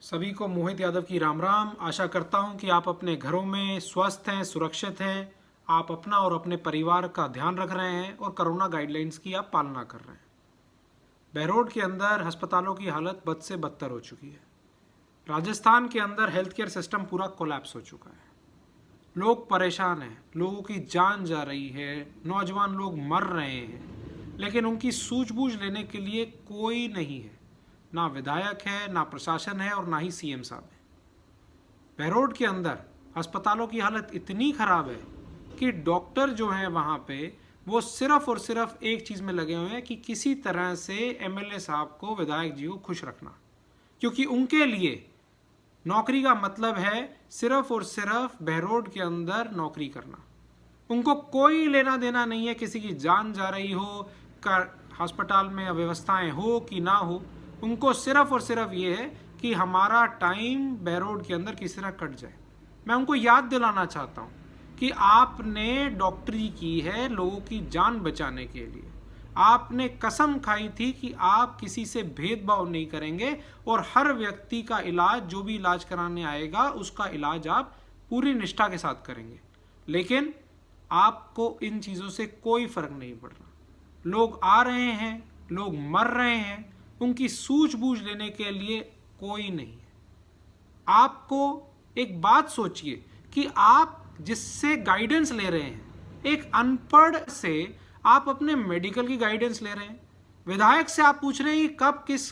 सभी को मोहित यादव की राम राम। आशा करता हूं कि आप अपने घरों में स्वस्थ हैं, सुरक्षित हैं। आप अपना और अपने परिवार का ध्यान रख रहे हैं और कोरोना गाइडलाइंस की आप पालना कर रहे हैं। बहरोड के अंदर अस्पतालों की हालत बद से बदतर हो चुकी है। राजस्थान के अंदर हेल्थ केयर सिस्टम पूरा कोलैप्स हो चुका है। लोग परेशान हैं, लोगों की जान जा रही है, नौजवान लोग मर रहे हैं, लेकिन उनकी सूझबूझ लेने के लिए कोई नहीं है। ना विधायक है, ना प्रशासन है और ना ही सीएम साहब है। बहरोड के अंदर अस्पतालों की हालत इतनी ख़राब है कि डॉक्टर जो हैं वहाँ पे वो सिर्फ और सिर्फ एक चीज़ में लगे हुए हैं कि किसी तरह से एमएलए साहब को, विधायक जी को खुश रखना, क्योंकि उनके लिए नौकरी का मतलब है सिर्फ और सिर्फ बहरोड के अंदर नौकरी करना। उनको कोई लेना देना नहीं है किसी की जान जा रही हो, अस्पताल में अव्यवस्थाएं हो कि ना हो। उनको सिर्फ और सिर्फ ये है कि हमारा टाइम बहरोड के अंदर किसी तरह कट जाए। मैं उनको याद दिलाना चाहता हूँ कि आपने डॉक्टरी की है लोगों की जान बचाने के लिए। आपने कसम खाई थी कि आप किसी से भेदभाव नहीं करेंगे और हर व्यक्ति का इलाज, जो भी इलाज कराने आएगा उसका इलाज आप पूरी निष्ठा के साथ करेंगे। लेकिन आपको इन चीज़ों से कोई फर्क नहीं पड़ रहा। लोग आ रहे हैं, लोग मर रहे हैं, उनकी सूझबूझ लेने के लिए कोई नहीं है। आपको एक बात सोचिए कि आप जिससे गाइडेंस ले रहे हैं, एक अनपढ़ से आप अपने मेडिकल की गाइडेंस ले रहे हैं। विधायक से आप पूछ रहे हैं कि कब किस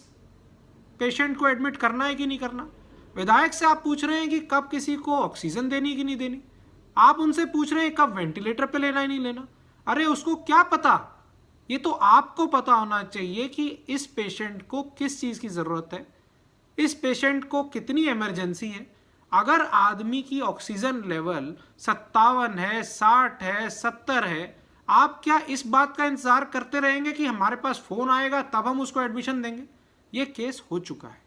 पेशेंट को एडमिट करना है कि नहीं करना। विधायक से आप पूछ रहे हैं कि कब किसी को ऑक्सीजन देनी है कि नहीं देनी। आप उनसे पूछ रहे हैं कब वेंटिलेटर पे लेना है नहीं लेना। अरे उसको क्या पता। ये तो आपको पता होना चाहिए कि इस पेशेंट को किस चीज़ की ज़रूरत है, इस पेशेंट को कितनी इमरजेंसी है। अगर आदमी की ऑक्सीजन लेवल 57 है, 60 है, 70 है, आप क्या इस बात का इंतज़ार करते रहेंगे कि हमारे पास फ़ोन आएगा तब हम उसको एडमिशन देंगे। ये केस हो चुका है।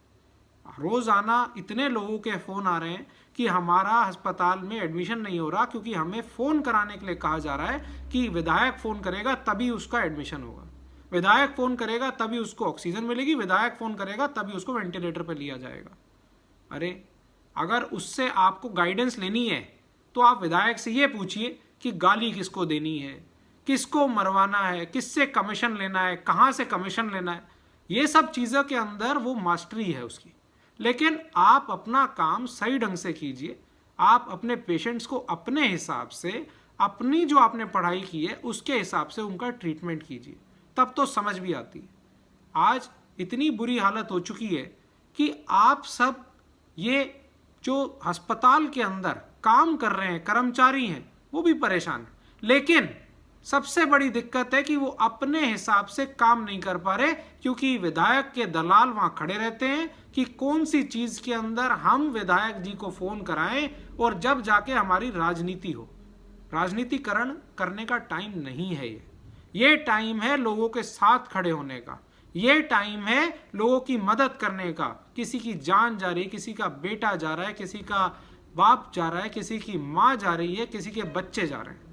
रोज़ाना इतने लोगों के फ़ोन आ रहे हैं कि हमारा अस्पताल में एडमिशन नहीं हो रहा क्योंकि हमें फ़ोन कराने के लिए कहा जा रहा है कि विधायक फ़ोन करेगा तभी उसका एडमिशन होगा, विधायक फ़ोन करेगा तभी उसको ऑक्सीजन मिलेगी, विधायक फ़ोन करेगा तभी उसको वेंटिलेटर पर लिया जाएगा। अरे अगर उससे आपको गाइडेंस लेनी है तो आप विधायक से ये पूछिए कि गाली किसको देनी है, किसको मरवाना है, किससे कमीशन लेना है, कहाँ से कमीशन लेना है। ये सब चीज़ों के अंदर वो मास्टरी है उसकी। लेकिन आप अपना काम सही ढंग से कीजिए। आप अपने पेशेंट्स को अपने हिसाब से, अपनी जो आपने पढ़ाई की है उसके हिसाब से उनका ट्रीटमेंट कीजिए, तब तो समझ भी आती है। आज इतनी बुरी हालत हो चुकी है कि आप सब ये जो अस्पताल के अंदर काम कर रहे हैं कर्मचारी हैं वो भी परेशान हैं। लेकिन सबसे बड़ी दिक्कत है कि वो अपने हिसाब से काम नहीं कर पा रहे क्योंकि विधायक के दलाल वहां खड़े रहते हैं कि कौन सी चीज़ के अंदर हम विधायक जी को फ़ोन कराएं और जब जाके हमारी राजनीति हो। राजनीतिकरण करने का टाइम नहीं है ये टाइम है लोगों के साथ खड़े होने का। ये टाइम है लोगों की मदद करने का। किसी की जान जा रही है, किसी का बेटा जा रहा है, किसी का बाप जा रहा है, किसी की माँ जा रही है, किसी के बच्चे जा रहे हैं।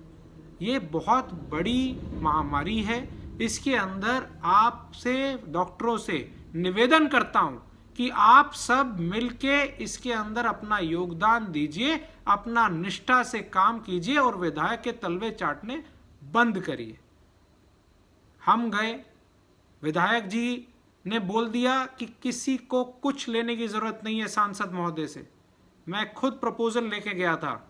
ये बहुत बड़ी महामारी है। इसके अंदर आपसे, डॉक्टरों से निवेदन करता हूं कि आप सब मिलके इसके अंदर अपना योगदान दीजिए, अपना निष्ठा से काम कीजिए और विधायक के तलवे चाटने बंद करिए। हम गए, विधायक जी ने बोल दिया कि किसी को कुछ लेने की ज़रूरत नहीं है सांसद महोदय से। मैं खुद प्रपोजल लेके गया था,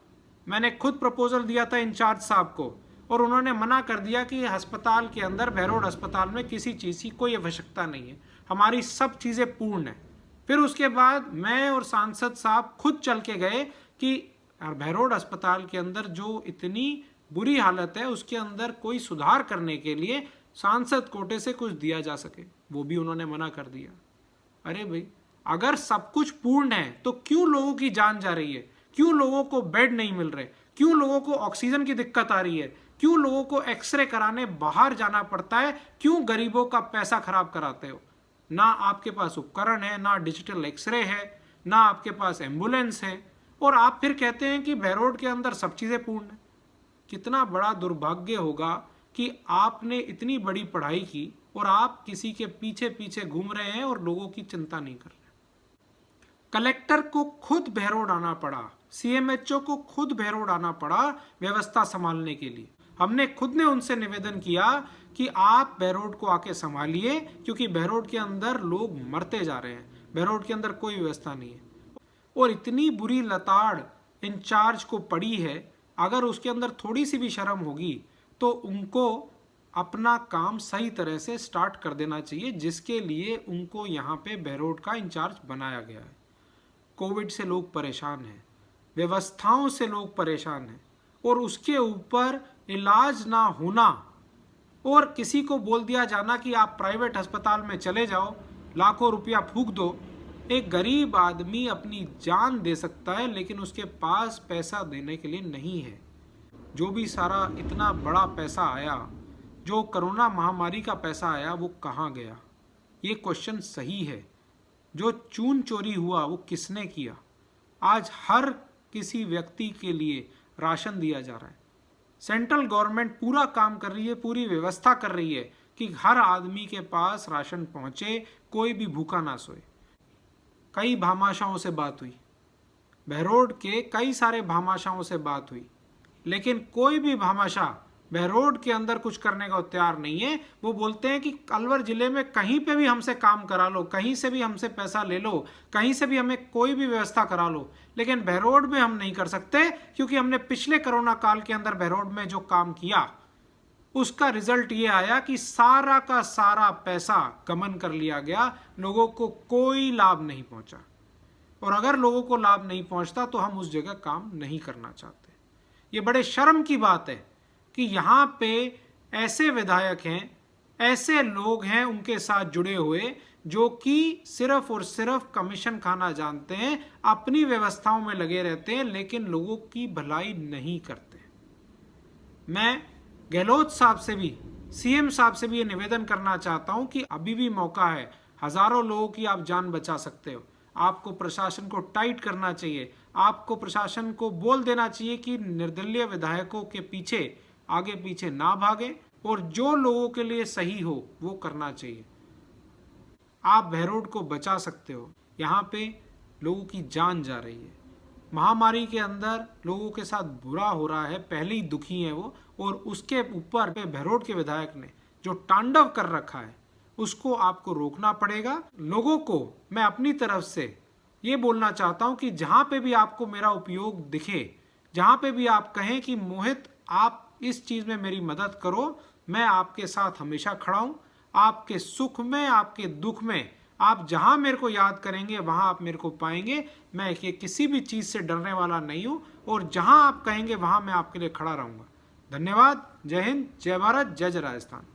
मैंने खुद प्रपोजल दिया था इंचार्ज साहब को और उन्होंने मना कर दिया कि अस्पताल के अंदर, बहरोड अस्पताल में किसी चीज़ की कोई आवश्यकता नहीं है, हमारी सब चीज़ें पूर्ण हैं। फिर उसके बाद मैं और सांसद साहब खुद चल के गए कि बहरोड अस्पताल के अंदर जो इतनी बुरी हालत है उसके अंदर कोई सुधार करने के लिए सांसद कोटे से कुछ दिया जा सके। वो भी उन्होंने मना कर दिया। अरे भाई, अगर सब कुछ पूर्ण है तो क्यों लोगों की जान जा रही है, क्यों लोगों को बेड नहीं मिल रहे, क्यों लोगों को ऑक्सीजन की दिक्कत आ रही है, क्यों लोगों को एक्सरे कराने बाहर जाना पड़ता है, क्यों गरीबों का पैसा खराब कराते हो। ना आपके पास उपकरण है, ना डिजिटल एक्सरे है, ना आपके पास एम्बुलेंस है, और आप फिर कहते हैं कि बहरोड के अंदर सब चीज़ें पूर्ण है। कितना बड़ा दुर्भाग्य होगा कि आपने इतनी बड़ी पढ़ाई की और आप किसी के पीछे पीछे घूम रहे हैं और लोगों की चिंता नहीं कर रहे। कलेक्टर को खुद बहरोड आना पड़ा, सीएमएचओ को खुद बहरोड आना पड़ा व्यवस्था संभालने के लिए। हमने खुद ने उनसे निवेदन किया कि आप बहरोड को आके संभालिए, क्योंकि बहरोड के अंदर लोग मरते जा रहे हैं, बहरोड के अंदर कोई व्यवस्था नहीं है। और इतनी बुरी लताड़ इंचार्ज को पड़ी है, अगर उसके अंदर थोड़ी सी भी शर्म होगी तो उनको अपना काम सही तरह से स्टार्ट कर देना चाहिए, जिसके लिए उनको यहाँ पे बहरोड का इंचार्ज बनाया गया है। कोविड से लोग परेशान हैं, व्यवस्थाओं से लोग परेशान हैं, और उसके ऊपर इलाज ना होना और किसी को बोल दिया जाना कि आप प्राइवेट अस्पताल में चले जाओ, लाखों रुपया फूंक दो। एक गरीब आदमी अपनी जान दे सकता है, लेकिन उसके पास पैसा देने के लिए नहीं है। जो भी सारा इतना बड़ा पैसा आया, जो कोरोना महामारी का पैसा आया, वो कहाँ गया? ये क्वेश्चन सही है। जो चून चोरी हुआ वो किसने किया? आज हर किसी व्यक्ति के लिए राशन दिया जा रहा है। सेंट्रल गवर्नमेंट पूरा काम कर रही है, पूरी व्यवस्था कर रही है कि हर आदमी के पास राशन पहुंचे, कोई भी भूखा ना सोए। कई भामाशाहों से बात हुई, बहरोड के कई सारे भामाशाहों से बात हुई, लेकिन कोई भी भामाशाह बहरोड के अंदर कुछ करने का तैयार नहीं है। वो बोलते हैं कि अलवर जिले में कहीं पे भी हमसे काम करा लो, कहीं से भी हमसे पैसा ले लो, कहीं से भी हमें कोई भी व्यवस्था करा लो, लेकिन बहरोड में हम नहीं कर सकते, क्योंकि हमने पिछले कोरोना काल के अंदर बहरोड में जो काम किया उसका रिजल्ट ये आया कि सारा का सारा पैसा गमन कर लिया गया, लोगों को कोई लाभ नहीं पहुंचा। और अगर लोगों को लाभ नहीं पहुंचता तो हम उस जगह काम नहीं करना चाहते। ये बड़े शर्म की बात है कि यहाँ पे ऐसे विधायक हैं, ऐसे लोग हैं उनके साथ जुड़े हुए, जो कि सिर्फ और सिर्फ कमीशन खाना जानते हैं, अपनी व्यवस्थाओं में लगे रहते हैं, लेकिन लोगों की भलाई नहीं करते। मैं गहलोत साहब से भी, सीएम साहब से भी ये निवेदन करना चाहता हूं कि अभी भी मौका है, हजारों लोगों की आप जान बचा सकते हो। आपको प्रशासन को टाइट करना चाहिए, आपको प्रशासन को बोल देना चाहिए कि निर्दलीय विधायकों के पीछे आगे पीछे ना भागे, और जो लोगों के लिए सही हो वो करना चाहिए। आप बहरोड को बचा सकते हो। यहाँ पे लोगों की जान जा रही है, महामारी के अंदर लोगों के साथ बुरा हो रहा है, पहले ही दुखी है वो, और उसके ऊपर पे बहरोड के विधायक ने जो तांडव कर रखा है उसको आपको रोकना पड़ेगा। लोगों को मैं अपनी तरफ से ये बोलना चाहता हूँ कि जहाँ पे भी आपको मेरा उपयोग दिखे, जहाँ पे भी आप कहें कि मोहित आप इस चीज़ में मेरी मदद करो, मैं आपके साथ हमेशा खड़ा हूँ। आपके सुख में, आपके दुख में, आप जहाँ मेरे को याद करेंगे वहाँ आप मेरे को पाएंगे। मैं किसी भी चीज़ से डरने वाला नहीं हूँ, और जहाँ आप कहेंगे वहाँ मैं आपके लिए खड़ा रहूँगा। धन्यवाद। जय हिंद, जय भारत, जय जय राजस्थान।